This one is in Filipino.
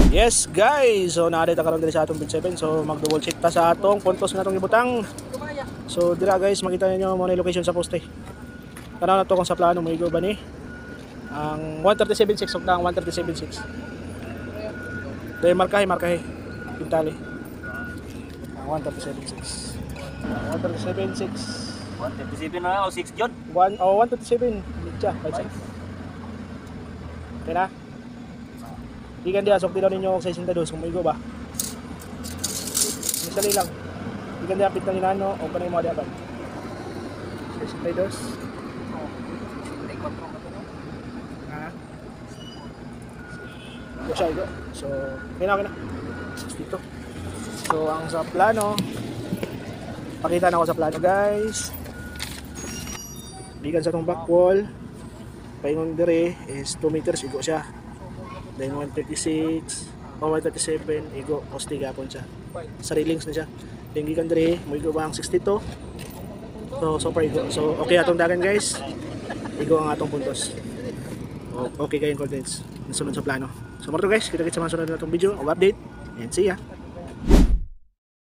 Yes guys, so naadita karon diri sa atong bid 7. So mag-double check ta sa atong puntos nga atong gibutang. So dira guys, makita niyo mo na location sa poste. Tanaw na to kung sa plano mo igo ba ni ang 137.6 ug ang 137.6. Dai markahe pintali. Ang 137.6. 137.6. 137 na o 6 jud. 137 mitya, okay na? Ikan dia sok tilo ninyo og 62 kung maigo ba. Misali lang. Ikan dia pit na ninano o kanay mo dia ba. 62. Ah. So, kina. Dito. So, ang sa plano, pakita na ako sa plano guys. Bigan sa tong back wall. Paingon dire is 2 meters igo siya. Then 136 o 137 igo poste gapon siya. Sa railings na siya. Then gikan dire mo igo ba ang 62. So super igo. So okay atong dagan guys. Igo ang atong puntos. Okay kayong coordinates. Nasunod sa plano. So mo to guys, kita-kits sa mga sunod na itong video o update. And see ya.